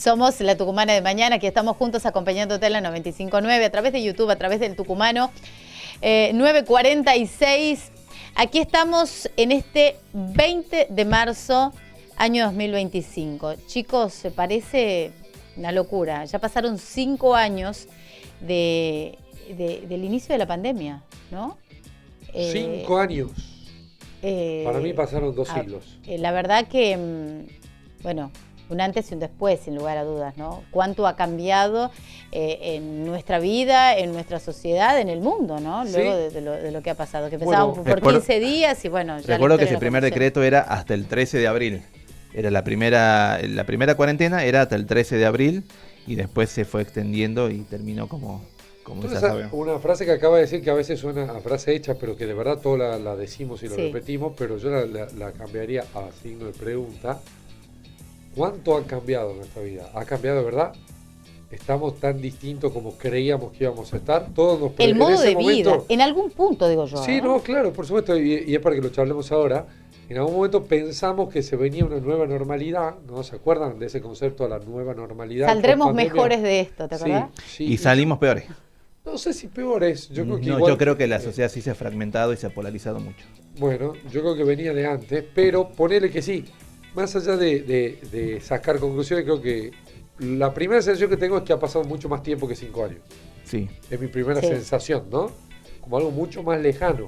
Somos la Tucumana de Mañana, aquí estamos juntos acompañándote en la 95.9, a través de YouTube, a través del Tucumano, 9:46. Aquí estamos en este 20 de marzo, año 2025. Chicos, se parece una locura. Ya pasaron 5 años del inicio de la pandemia, ¿no? 5 años. Para mí pasaron 2 siglos. La verdad que, bueno, un antes y un después, sin lugar a dudas, ¿no? Cuánto ha cambiado en nuestra vida, en nuestra sociedad, en el mundo, ¿no? Luego ¿Sí? de lo que ha pasado, que empezábamos por recuerdo, 15 días y bueno, ya recuerdo que la ese primer conocemos. decreto era hasta el 13 de abril. Era la primera cuarentena era hasta el 13 de abril y después se fue extendiendo y terminó como ya Entonces, sabemos. una frase que acaba de decir que a veces suena a frase hecha, pero que de verdad toda la decimos y lo Sí. repetimos, pero yo la cambiaría a signo de pregunta. ¿Cuánto ha cambiado nuestra vida? ¿Ha cambiado de verdad? ¿Estamos tan distintos como creíamos que íbamos a estar? Todos nos El en modo ese de vida, momento, en algún punto, digo yo. sí, no, claro, por supuesto, y es para que lo charlemos ahora. En algún momento pensamos que se venía una nueva normalidad, ¿no? ¿Se acuerdan de ese concepto de la nueva normalidad? Saldremos Post-pandemia. mejores de esto, ¿te acordás? Sí, Y salimos peores. no sé si peores, yo creo que No, igual, yo creo que la sociedad sí se ha fragmentado y se ha polarizado mucho. bueno, yo creo que venía de antes, pero ponele que sí. Más allá de sacar conclusiones, creo que la primera sensación que tengo es que ha pasado mucho más tiempo que 5 años. Sí. Es mi primera Sí. sensación, ¿no? Como algo mucho más lejano.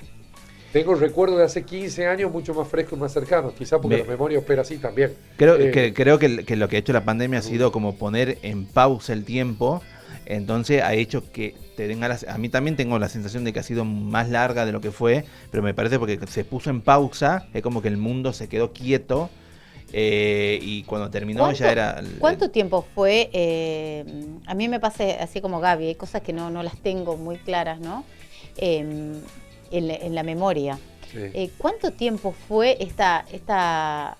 Tengo el recuerdo de hace 15 años mucho más fresco y más cercano, quizás porque la memoria opera así también. Creo que lo que ha hecho la pandemia ha sido como poner en pausa el tiempo. Entonces ha hecho que te den ganas. A mí también tengo la sensación de que ha sido más larga de lo que fue, pero me parece porque se puso en pausa, es como que el mundo se quedó quieto y cuando terminó ya era... ¿Cuánto tiempo fue? A mí me pasa así como Gaby, hay cosas que no las tengo muy claras, ¿no? En la memoria. Sí. ¿Cuánto tiempo fue esta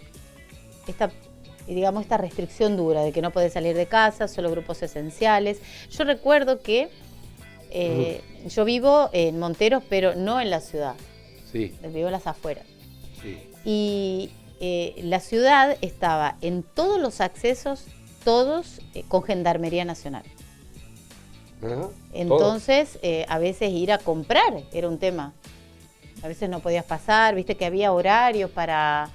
restricción dura de que no podés salir de casa, solo grupos esenciales? Yo recuerdo que yo vivo en Monteros, pero no en la ciudad, Sí, vivo en las afueras. sí. Y la ciudad estaba en todos los accesos, todos con Gendarmería Nacional. Ajá, Entonces, a veces ir a comprar era un tema. A veces no podías pasar, viste que había horarios para...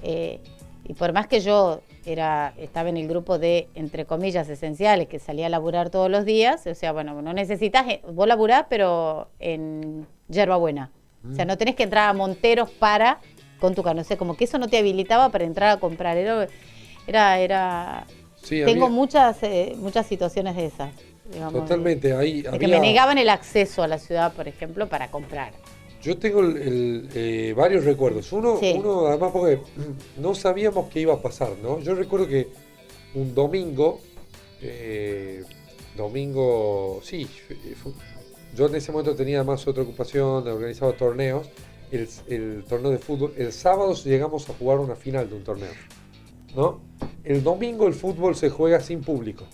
y por más que yo estaba en el grupo de, entre comillas, esenciales, que salía a laburar todos los días, o sea, bueno, no necesitas, vos laburás, pero en Yerbabuena. O sea, no tenés que entrar a Monteros con tu carne. O sea, como que eso no te habilitaba para entrar a comprar. Sí, Tengo había- muchas situaciones de esas. Digamos, totalmente. Ahí de que me negaban el acceso a la ciudad, por ejemplo, para comprar. Yo tengo varios recuerdos. Sí. Uno, además, porque no sabíamos qué iba a pasar, ¿no? Yo recuerdo que un domingo, sí, yo en ese momento tenía además otra ocupación, organizaba torneos, el torneo de fútbol. El sábado llegamos a jugar una final de un torneo, ¿no? El domingo el fútbol se juega sin público,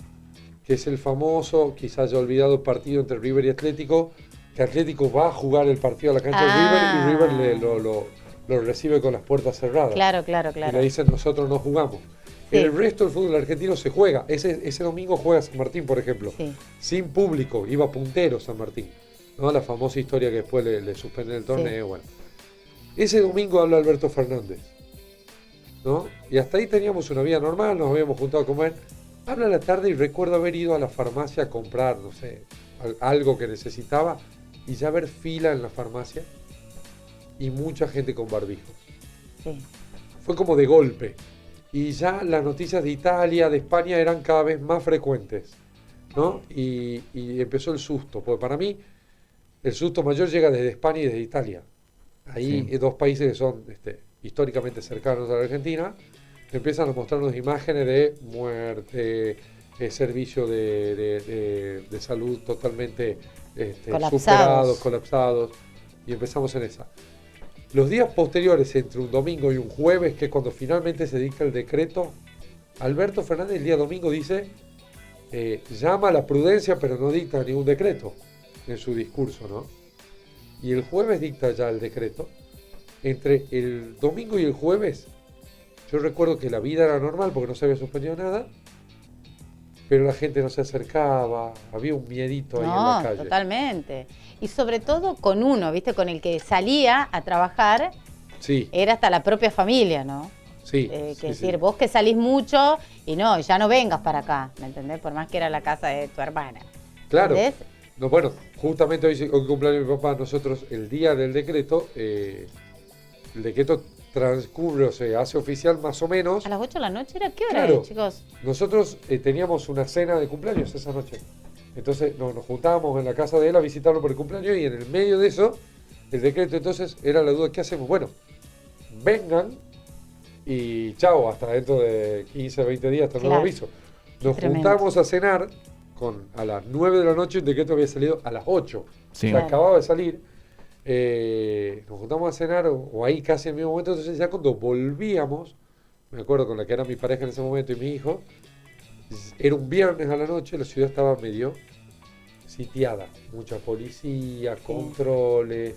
que es el famoso, quizás ya olvidado, partido entre River y Atlético, que Atlético va a jugar el partido a la cancha de River y River lo recibe con las puertas cerradas. Claro. Y le dicen, nosotros no jugamos. Sí. El resto del fútbol argentino se juega. Ese domingo juega San Martín, por ejemplo. Sí. Sin público, iba puntero San Martín, ¿no? La famosa historia que después le suspenden el torneo. Sí. Bueno. Ese domingo habla Alberto Fernández, ¿no? Y hasta ahí teníamos una vida normal, nos habíamos juntado a comer. Habla a la tarde y recuerdo haber ido a la farmacia a comprar, no sé, algo que necesitaba y ya ver fila en la farmacia y mucha gente con barbijos. Sí. Fue como de golpe. Y ya las noticias de Italia, de España eran cada vez más frecuentes, ¿no? Y empezó el susto, porque para mí el susto mayor llega desde España y desde Italia. Ahí Sí. dos países que son históricamente cercanos a la Argentina, empiezan a mostrarnos imágenes de muerte, servicio de salud totalmente superados, colapsados, y empezamos en esa. Los días posteriores, entre un domingo y un jueves, que es cuando finalmente se dicta el decreto, Alberto Fernández el día domingo dice, llama a la prudencia pero no dicta ningún decreto en su discurso, ¿no? Y el jueves dicta ya el decreto. Entre el domingo y el jueves, yo recuerdo que la vida era normal porque no se había suspendido nada, pero la gente no se acercaba, había un miedito ahí en la calle. Totalmente. Y sobre todo con uno, ¿viste? Con el que salía a trabajar, Sí. era hasta la propia familia, ¿no? Sí. Que decir, vos que salís mucho y no, ya no vengas para acá, ¿me entendés? Por más que era la casa de tu hermana. Claro. ¿Entendés? No, bueno, justamente hoy cumpleaños mi papá, nosotros el día del decreto, el decreto transcurre, o se hace oficial más o menos. ¿A las 8 de la noche era? ¿Qué hora Claro. es, chicos? Nosotros teníamos una cena de cumpleaños esa noche. Entonces nos juntábamos en la casa de él a visitarlo por el cumpleaños y en el medio de eso, el decreto entonces era la duda, ¿qué hacemos? Bueno, vengan y chao, hasta dentro de 15, 20 días, hasta el nuevo aviso. Nos juntamos a cenar a las 9 de la noche, el decreto había salido a las 8. Sí. O sea, acababa de salir. Nos juntamos a cenar o ahí casi en el mismo momento, entonces ya cuando volvíamos, me acuerdo con la que era mi pareja en ese momento y mi hijo, era un viernes a la noche, la ciudad estaba medio sitiada, mucha policía, controles,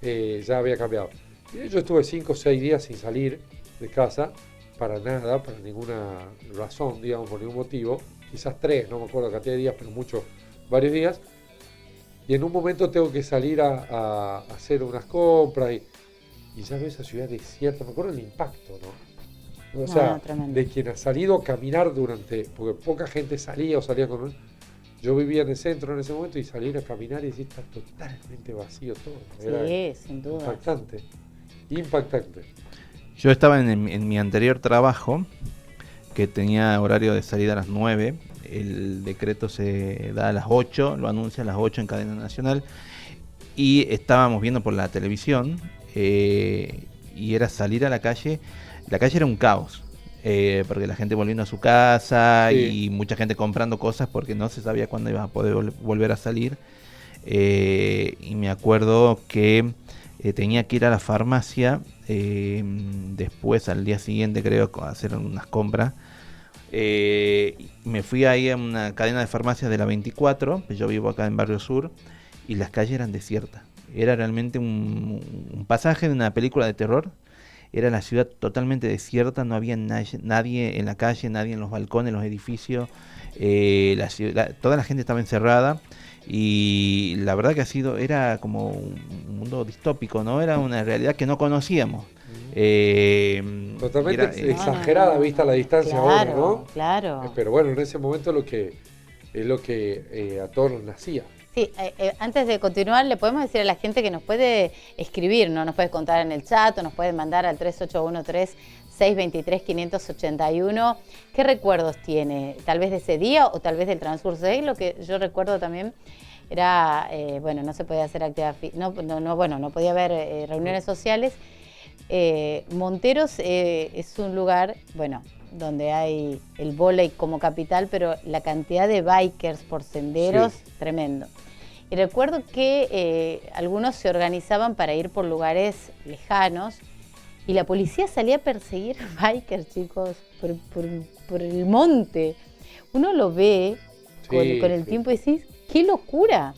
ya había cambiado. Y yo estuve 5 o 6 días sin salir de casa, para nada, para ninguna razón, digamos, por ningún motivo, quizás 3, no me acuerdo la cantidad de días, pero varios días. Y en un momento tengo que salir a hacer unas compras y ya veo esa ciudad desierta. Me acuerdo el impacto, ¿no? O sea, de quien ha salido a caminar porque poca gente salía o salía con un... Yo vivía en el centro en ese momento y salir a caminar y decir, está totalmente vacío todo. Sí, sin duda. Impactante. Yo estaba en mi anterior trabajo, que tenía horario de salida a las 9. El decreto se da a las 8, lo anuncia a las 8 en cadena nacional, y estábamos viendo por la televisión, y era salir a la calle era un caos, porque la gente volviendo a su casa, y mucha gente comprando cosas porque no se sabía cuándo iba a poder volver a salir, y me acuerdo que tenía que ir a la farmacia, después al día siguiente creo, a hacer unas compras. Me fui ahí a una cadena de farmacias de la 24, yo vivo acá en Barrio Sur, y las calles eran desiertas. Era realmente un pasaje de una película de terror. Era la ciudad totalmente desierta, no había nadie en la calle, nadie en los balcones, en los edificios. Toda la gente estaba encerrada, y la verdad que era como un mundo distópico, ¿no? Era una realidad que no conocíamos. Totalmente exagerada vista la distancia ahora, ¿no? Claro. Pero bueno, en ese momento es lo que a todos nos nacía. Sí, antes de continuar, le podemos decir a la gente que nos puede escribir, ¿no? Nos puede contar en el chat o nos puede mandar al 3813-623-581. ¿Qué recuerdos tiene? Tal vez de ese día o tal vez del transcurso de ahí. Lo que yo recuerdo también era, no se podía hacer actividad, no podía haber reuniones sociales. Monteros es un lugar, donde hay el vóley como capital, pero la cantidad de bikers por senderos, tremendo. Y recuerdo que algunos se organizaban para ir por lugares lejanos y la policía salía a perseguir bikers, chicos, por el monte. Uno lo ve con el tiempo y decís, ¡qué locura!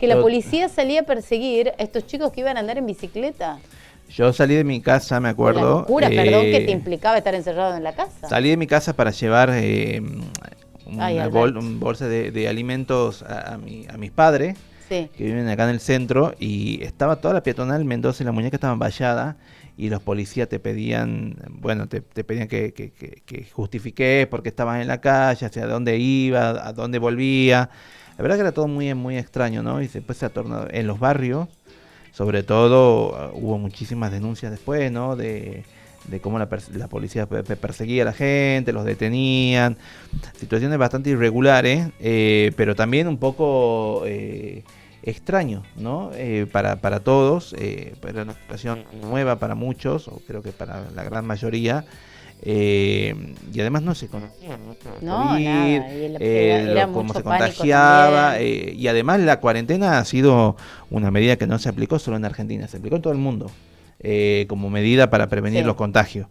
Que la policía salía a perseguir a estos chicos que iban a andar en bicicleta. Yo salí de mi casa, me acuerdo. La locura, perdón, que te implicaba estar encerrado en la casa. Salí de mi casa para llevar un bolsa de alimentos a mis padres, que viven acá en el centro, y estaba toda la peatonal Mendoza y La Muñeca estaban valladas, y los policías te pedían, te pedían que justifiques por qué estabas en la calle, hacia dónde iba, a dónde volvía. La verdad que era todo muy, muy extraño, ¿no? Y después se ha tornado en los barrios. Sobre todo hubo muchísimas denuncias después, ¿no? De cómo la policía perseguía a la gente, los detenían. Situaciones bastante irregulares, pero también un poco extraño, ¿no? Para todos, era una situación nueva para muchos, o creo que para la gran mayoría. Y además no se conocía cómo se contagiaba, y además la cuarentena ha sido una medida que no se aplicó solo en Argentina, se aplicó en todo el mundo, como medida para prevenir los contagios,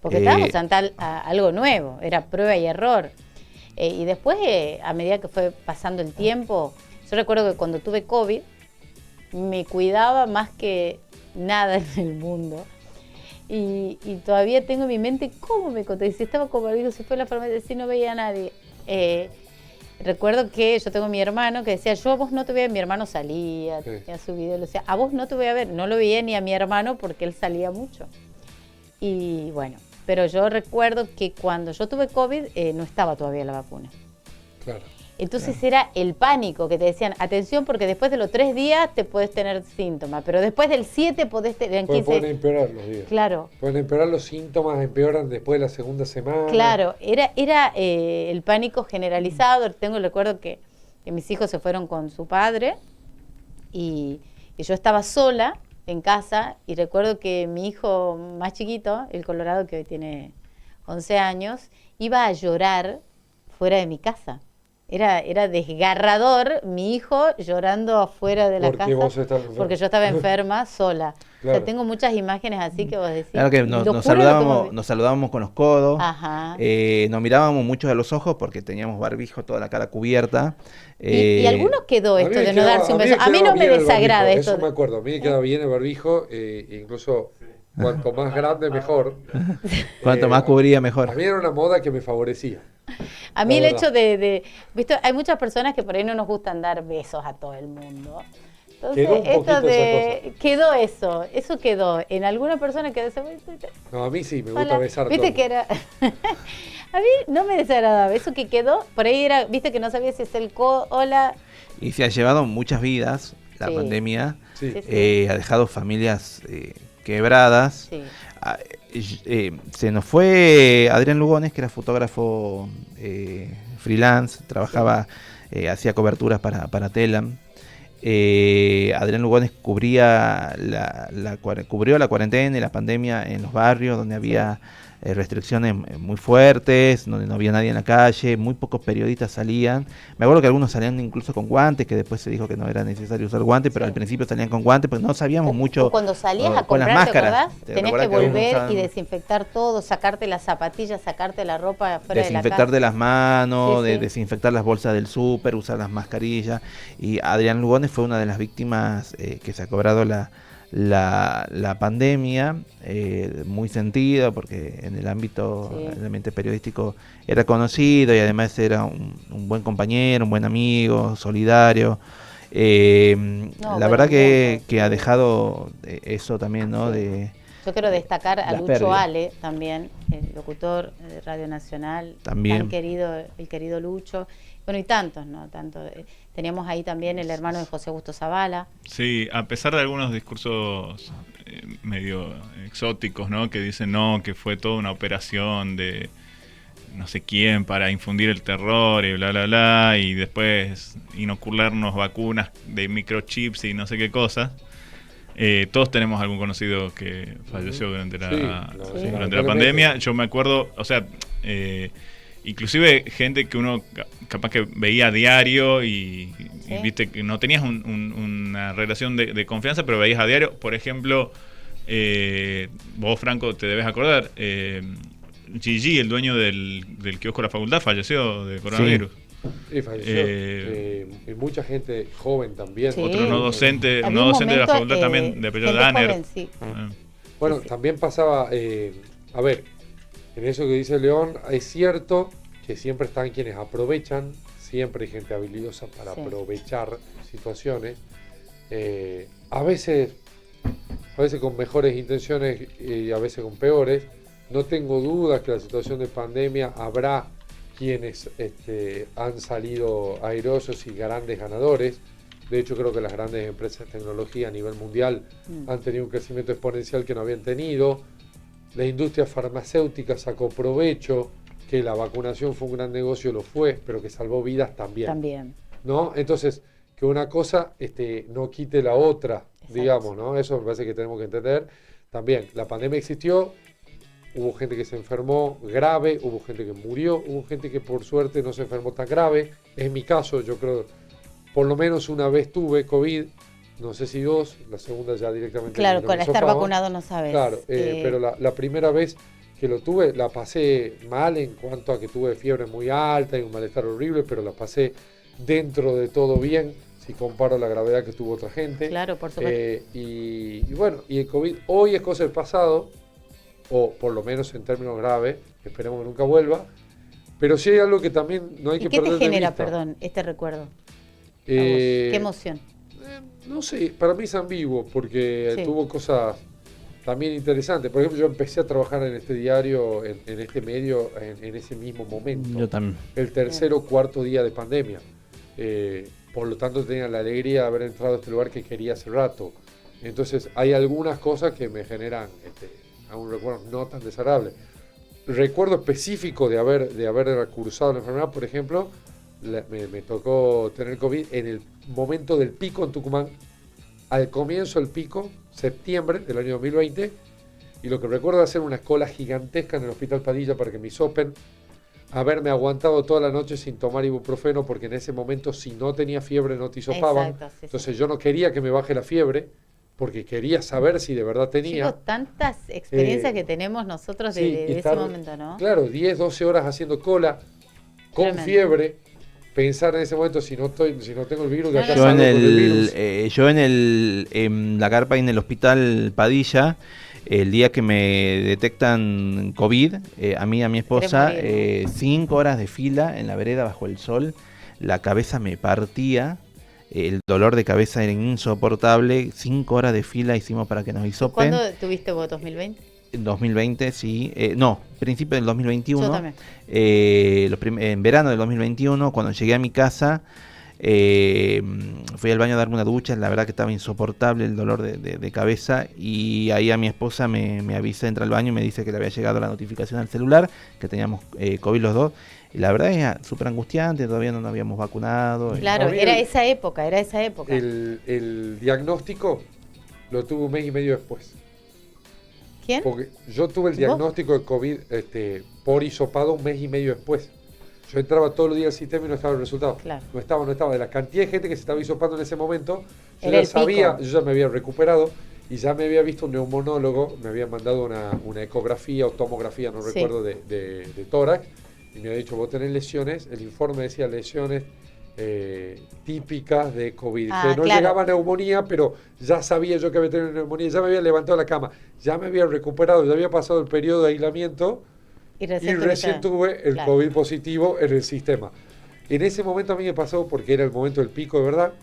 porque estábamos ante algo nuevo, era prueba y error, y después a medida que fue pasando el tiempo, yo recuerdo que cuando tuve COVID me cuidaba más que nada en el mundo. Y todavía tengo en mi mente cómo me contagié. Si estaba con barbijo, se fue a la farmacia, si no veía a nadie. recuerdo que yo tengo a mi hermano que decía, yo a vos no te voy a ver, mi hermano salía, Sí. tenía su video, le decía, a vos no te voy a ver, no lo veía ni a mi hermano porque él salía mucho. Y bueno, pero yo recuerdo que cuando yo tuve COVID no estaba todavía la vacuna. Claro. Entonces era el pánico que te decían, atención porque después de los 3 días te puedes tener síntomas, pero después del 7 podés tener 15. Pueden empeorar los días. Claro. Pueden empeorar los síntomas, empeoran después de la segunda semana. Claro, era el pánico generalizado. Tengo el recuerdo que mis hijos se fueron con su padre y yo estaba sola en casa y recuerdo que mi hijo más chiquito, el Colorado que hoy tiene 11 años, iba a llorar fuera de mi casa. Era desgarrador mi hijo llorando afuera de la Porque casa vos estabas enferma. porque yo estaba enferma sola. Claro. O sea, tengo muchas imágenes así que vos decís. Claro que locura nos lo que saludábamos, me- nos saludábamos con los codos, Ajá. nos mirábamos mucho a los ojos porque teníamos barbijo, toda la cara cubierta. Y algunos quedó A mí esto me de no quedaba- darse un me beso. A mí quedaba no me bien el desagrada barbijo, esto. Eso me acuerdo, a mí me quedaba bien el barbijo, incluso cuanto más grande mejor. Cuanto más cubría, mejor. A mí era una moda que me favorecía. A mí La el verdad. hecho ¿viste? Hay muchas personas que por ahí no nos gustan dar besos a todo el mundo. Entonces, Quedó un poquito esa quedó eso quedó. En alguna persona quedó eso. No, a mí sí, me gusta Hola. besar. Viste todo. que era. A mí no me desagradaba. Eso que quedó, por ahí era, viste que no sabía si es el hola. Y se ha llevado muchas vidas, la Sí. pandemia, Sí. Sí, sí. ha dejado familias quebradas. Sí. Se nos fue Adrián Lugones, que era fotógrafo freelance, trabajaba, hacía coberturas para Telam. Adrián Lugones cubrió la cuarentena y la pandemia en los barrios donde había restricciones muy fuertes, donde no había nadie en la calle, muy pocos periodistas salían. Me acuerdo que algunos salían incluso con guantes, que después se dijo que no era necesario usar guantes, pero Sí. al principio salían con guantes, porque no sabíamos mucho. O cuando salías a con las comprar, ¿te máscaras. acordás? ¿Te Tenías recordás que algunos volver usaban- y desinfectar todo, sacarte las zapatillas, sacarte la ropa afuera de la desinfectar casa. de las manos, Sí, de sí. desinfectar las bolsas del súper, usar las mascarillas. Y Adrián Lugones fue una de las víctimas que se ha cobrado la pandemia, muy sentido, porque en el ámbito, Sí. en el ambiente periodístico era conocido y además era un buen compañero, un buen amigo, solidario. La bueno, verdad que, mucho, que ha sí. dejado eso también, ¿no? Sí. De Yo quiero destacar a las Lucho pérdidas. Ale también, el locutor de Radio Nacional, También. tan querido, el querido Lucho. Bueno, y tantos, ¿no? Teníamos ahí también el hermano de José Augusto Zavala. Sí, a pesar de algunos discursos medio exóticos, ¿no? Que dicen no, que fue toda una operación de no sé quién para infundir el terror y bla, bla, bla, y después inocularnos vacunas de microchips y no sé qué cosas. Todos tenemos algún conocido que falleció durante la, Sí, durante la pandemia. Yo me acuerdo, o sea, inclusive gente que uno capaz que veía a diario y viste que no tenías una relación de confianza, pero veías a diario. Por ejemplo, vos, Franco, te debes acordar, Gigi, el dueño del kiosco de la facultad, falleció de coronavirus. Sí, falleció. Y mucha gente joven también. Sí. Otro no docente, Había no un docente de la momento, facultad también, de apellido gente Danner. joven, sí. Bueno, Sí. también pasaba, a ver, en eso que dice León, es cierto que siempre están quienes aprovechan, siempre hay gente habilidosa para Sí. aprovechar situaciones, a veces con mejores intenciones y a veces con peores. No tengo dudas que la situación de pandemia habrá quienes han salido airosos y grandes ganadores. De hecho, creo que las grandes empresas de tecnología a nivel mundial han tenido un crecimiento exponencial que no habían tenido. La industria farmacéutica sacó provecho, que la vacunación fue un gran negocio, lo fue, pero que salvó vidas también. También. ¿No? Entonces, que una cosa no quite la otra, Exacto. digamos, ¿no? Eso me parece que tenemos que entender. También, la pandemia existió, hubo gente que se enfermó grave, hubo gente que murió, hubo gente que por suerte no se enfermó tan grave. En mi caso, yo creo, por lo menos una vez tuve COVID, no sé si 2, la segunda ya directamente. Claro, no con me estar zafaba. vacunado no sabes. Claro, pero la primera vez que lo tuve, la pasé mal en cuanto a que tuve fiebre muy alta y un malestar horrible, pero la pasé dentro de todo bien, si comparo la gravedad que tuvo otra gente. Claro, por supuesto. Y bueno, y el COVID hoy es cosa del pasado, o por lo menos en términos graves, esperemos que nunca vuelva, Pero sí hay algo que también no hay ¿Y que qué perder te genera, de vista. perdón, este recuerdo? ¿Qué emoción? No sé, para mí es ambiguo, porque Sí. tuvo cosas también interesantes. Por ejemplo, yo empecé a trabajar en este diario, en este medio, en ese mismo momento. Yo también. El tercer o cuarto día de pandemia. Por lo tanto, tenía la alegría de haber entrado a este lugar que quería hace rato. Entonces, hay algunas cosas que me generan aún recuerdos no tan desagradables. Recuerdo específico de haber cursado la enfermedad, por ejemplo, me tocó tener COVID en el momento del pico en Tucumán, al comienzo del pico, septiembre del año 2020, y lo que recuerdo es hacer una cola gigantesca en el Hospital Padilla para que me hisopen, haberme aguantado toda la noche sin tomar ibuprofeno, porque en ese momento si no tenía fiebre no te hisopaban. Exacto, sí, Entonces yo no quería que me baje la fiebre, porque quería saber si de verdad tenía. Chicos, tantas experiencias que tenemos nosotros de ese estar, momento, ¿no? Claro, 10, 12 horas haciendo cola, con Tremendo. fiebre, pensar en ese momento si no tengo el virus, de acá Yo salgo con el virus. en la carpa en el hospital Padilla, el día que me detectan COVID, a mí y a mi esposa, Querés morir, 5 horas de fila en la vereda bajo el sol, la cabeza me partía, el dolor de cabeza era insoportable, 5 horas de fila hicimos para que nos hisopen. ¿Cuándo tuviste vos, 2020? En 2020, sí. No, principio del 2021. Yo también. En verano del 2021, cuando llegué a mi casa, fui al baño a darme una ducha. La verdad que estaba insoportable el dolor de cabeza. Y ahí a mi esposa me avisa, entra al baño y me dice que le había llegado la notificación al celular, que teníamos COVID los dos. Y la verdad es súper angustiante, todavía no nos habíamos vacunado. Claro, era esa época. El diagnóstico lo tuve un mes y medio después. ¿Quién? Porque yo tuve el ¿Vos? diagnóstico de COVID por hisopado un mes y medio después. Yo entraba todos los días al sistema y no estaba el resultado. Claro. No estaba. De la cantidad de gente que se estaba hisopando en ese momento, yo Era ya el sabía, pico. yo ya me había recuperado y ya me había visto un neumonólogo, me había mandado una ecografía o tomografía, no Sí. recuerdo, de tórax, y me había dicho, vos tenés lesiones, el informe decía lesiones típicas de COVID, que no claro. llegaba a neumonía, pero ya sabía yo que había tenido neumonía, ya me había levantado de la cama, ya me había recuperado, ya había pasado el periodo de aislamiento Y y recién recién tuve el Claro. COVID positivo en el sistema. En ese momento a mí me pasó, porque era el momento del pico de verdad,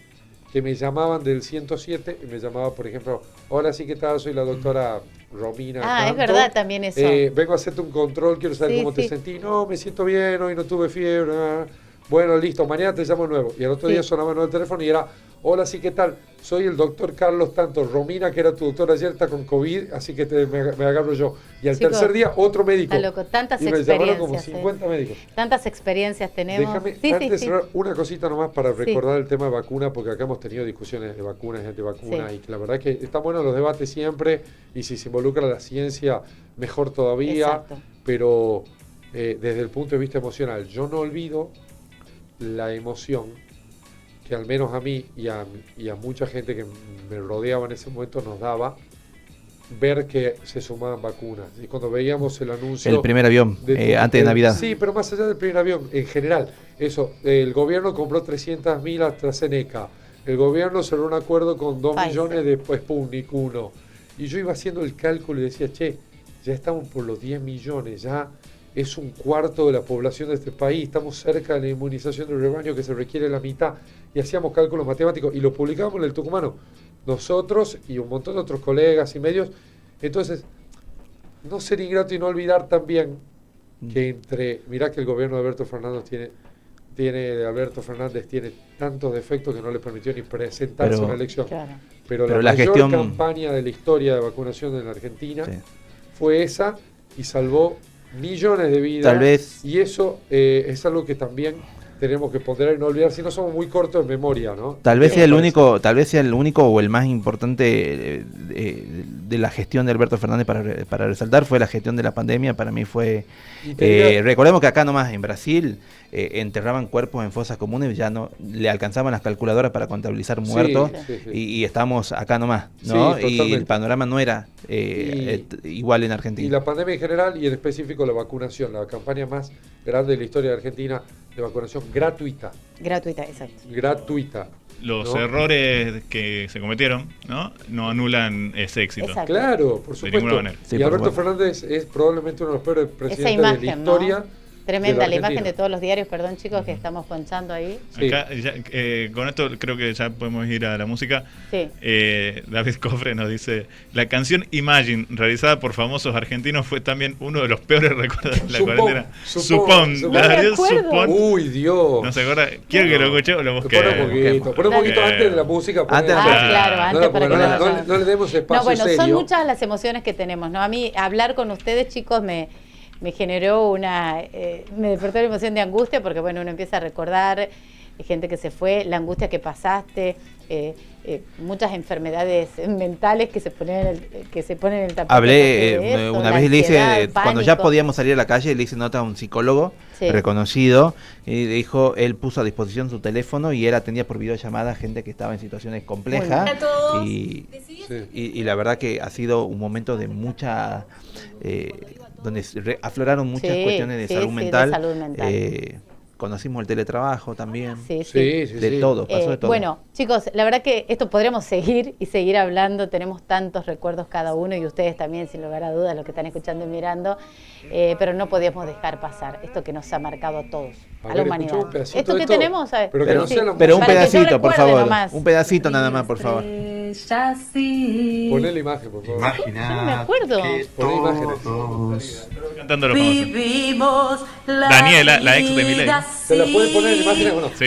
que me llamaban del 107 y me llamaba, por ejemplo, hola, sí, ¿qué tal? Soy la doctora Romina. Ah, es tanto. verdad también eso. Vengo a hacerte un control, quiero saber Sí, cómo te sí. sentí. No, me siento bien, hoy no tuve fiebre. Bueno, listo, mañana te llamo de nuevo. Y al otro Sí. día sonaba nuevo el teléfono y era, hola, sí, ¿qué tal? Soy el doctor Carlos Tanto. Romina, que era tu doctor ayer, está con COVID, así que me agarro yo. Y al Chicos, tercer día, otro médico. Está loco, tantas Y me llamaron como experiencias. 50 médicos. Tantas experiencias tenemos. Déjame, Sí, antes de sí. cerrar, una cosita nomás para Sí. recordar el tema de vacuna, porque acá hemos tenido discusiones de vacunas y antivacunas, Sí. y que la verdad es que están buenos los debates siempre, y si se involucra la ciencia, mejor todavía, Exacto. pero desde el punto de vista emocional, yo no olvido la emoción que al menos a mí y a mucha gente que me rodeaba en ese momento nos daba ver que se sumaban vacunas. Y cuando veíamos el anuncio... El primer avión, antes de Navidad. Sí, pero más allá del primer avión, en general, eso, el gobierno compró 300.000 AstraZeneca, el gobierno cerró un acuerdo con 2 Pfizer. millones de Sputnik 1, y yo iba haciendo el cálculo y decía, che, ya estamos por los 10 millones, ya es un cuarto de la población de este país, estamos cerca de la inmunización del rebaño que se requiere la mitad, y hacíamos cálculos matemáticos, y lo publicábamos en el Tucumano, nosotros y un montón de otros colegas y medios. Entonces, no ser ingrato y no olvidar también que mirá que el gobierno de Alberto Fernández tiene tantos defectos que no le permitió ni presentarse a una elección. Claro. Pero Pero la la mayor gestión- campaña de la historia de vacunación en la Argentina Sí. fue esa, y salvó millones de vidas. Tal vez- Y eso es algo que también tenemos que ponderar y no olvidar, si no somos muy cortos en memoria, ¿no? Tal vez ¿Qué sea te el parece? único, o el más importante de la gestión de Alberto Fernández para resaltar fue la gestión de la pandemia. Para mí fue, Y te diría- recordemos que acá nomás en Brasil enterraban cuerpos en fosas comunes, ya no le alcanzaban las calculadoras para contabilizar muertos, sí, sí. y estamos acá nomás, ¿no? Sí, Y el totalmente. panorama no era igual en Argentina. Y la pandemia en general y en específico la vacunación, la campaña más grande de la historia de Argentina de vacunación gratuita. Gratuita, exacto. Gratuita. Los ¿no? errores que se cometieron no anulan ese éxito. Exacto. Claro, por De ninguna supuesto. manera. Sí, Y por Alberto supuesto. Fernández es probablemente uno de los peores presidentes de imagen, la ¿no? historia. Tremenda la imagen argentino. de todos los diarios, perdón chicos, que estamos ponchando ahí. Sí. Acá, con esto creo que ya podemos ir a la música. Sí. David Cofre nos dice: la canción Imagine, realizada por famosos argentinos, fue también uno de los peores recuerdos de la cuarentena. Supón. La versión No me acuerdo. Supón. Uy, Dios. ¿No se acuerda? ¿Quiere que lo escuche o lo busque? Pon un poquito antes de la música. Antes de la música. Claro, antes para que no le demos espacio No, bueno, serio. son muchas las emociones que tenemos, ¿no? A mí hablar con ustedes, chicos, me generó me despertó la emoción de angustia, porque bueno, uno empieza a recordar gente que se fue, la angustia que pasaste, muchas enfermedades mentales que se ponen en el tapete. Hablé, una vez le hice, cuando ya podíamos salir a la calle, le hice nota a un psicólogo reconocido, y dijo, él puso a disposición su teléfono y él atendía por videollamada gente que estaba en situaciones complejas, y la verdad que ha sido un momento de mucha, donde afloraron muchas cuestiones de salud mental. De salud mental. Conocimos el teletrabajo también. Sí. De todo, pasó de todo. Bueno, chicos, la verdad que esto podremos seguir y seguir hablando. Tenemos tantos recuerdos cada uno, y ustedes también, sin lugar a dudas, los que están escuchando y mirando. Pero no podíamos dejar pasar esto que nos ha marcado a todos, a la humanidad. Esto que tenemos, ¿sabes? Pero un pedacito, por favor. Nomás. Un pedacito nada más, por favor. Poné la imagen, por favor. Yo no me acuerdo. Poné imágenes. Cantando los famosos. Daniela, la ex de Milei. ¿Se la pueden poner en imágenes o no? Sí.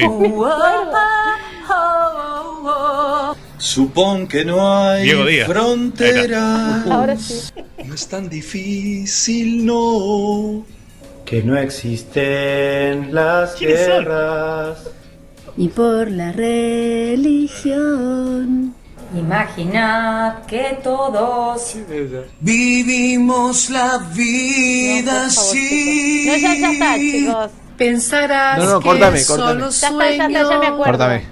Supón que no hay Diego Díaz. frontera. Ahora sí. No es tan difícil, no. Que no existen las ¿Quiénes son? guerras. Y por la religión. Imaginad que todos Vivimos la vida así. No, ya está, chicos. Pensarás No, que córtame. solo Ya sueño. me acuerdo. Córtame.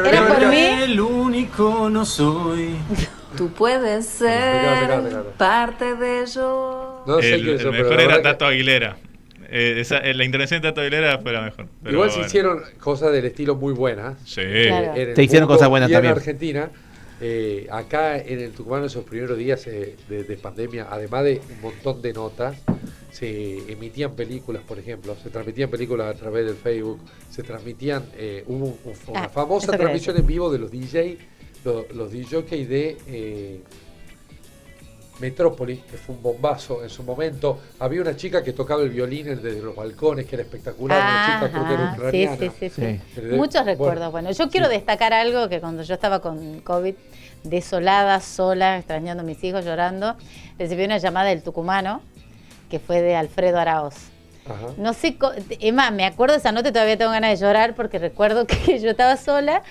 ¿Era por mí? El único no soy. tú puedes ser parte de ello. No sé El quién son, pero mejor la era verdad que- Tato Aguilera. La intervención de Tato Aguilera fue la mejor. Pero Igual se bueno. hicieron cosas del estilo muy buenas. Sí. Claro. En el Se hicieron mundo cosas buenas y también. en Argentina, acá en el Tucumán, esos primeros días de pandemia, además de un montón de notas, se emitían películas, por ejemplo, se transmitían películas a través del Facebook, se transmitían, hubo una famosa eso quería transmisión en vivo de los DJ, los DJs de Metrópolis, que fue un bombazo en su momento. Había una chica que tocaba el violín desde los balcones, que era espectacular, una chica creo que era ucraniana. Sí. Sí. Muchos recuerdos. Bueno, yo quiero destacar algo que cuando yo estaba con COVID, desolada, sola, extrañando a mis hijos, llorando, recibí una llamada del tucumano, que fue de Alfredo Araoz. Ajá. No sé, Emma, me acuerdo de esa nota y todavía tengo ganas de llorar porque recuerdo que yo estaba sola,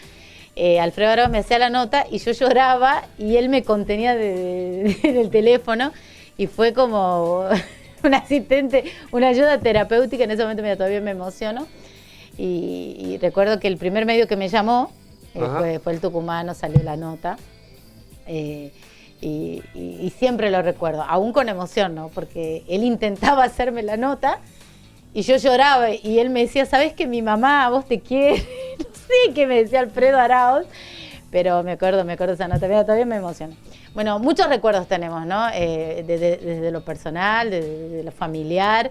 Alfredo Araoz me hacía la nota y yo lloraba y él me contenía en el teléfono, y fue como un asistente, una ayuda terapéutica. En ese momento todavía me emociono, y recuerdo que el primer medio que me llamó fue el tucumano, salió la nota. Y siempre lo recuerdo, aún con emoción, ¿no? Porque él intentaba hacerme la nota y yo lloraba, y él me decía, ¿sabés que mi mamá a vos te quiere? No sé qué me decía Alfredo Araoz, pero me acuerdo esa nota, todavía me emociona. Bueno, muchos recuerdos tenemos, ¿no? Desde lo personal, desde lo familiar,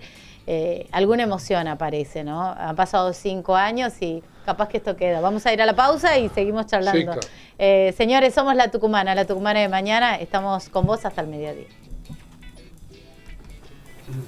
alguna emoción aparece, ¿no? Han pasado 5 años y capaz que esto queda. Vamos a ir a la pausa y seguimos charlando. Sí, claro. Señores, somos La Tucumana de mañana. Estamos con vos hasta el mediodía.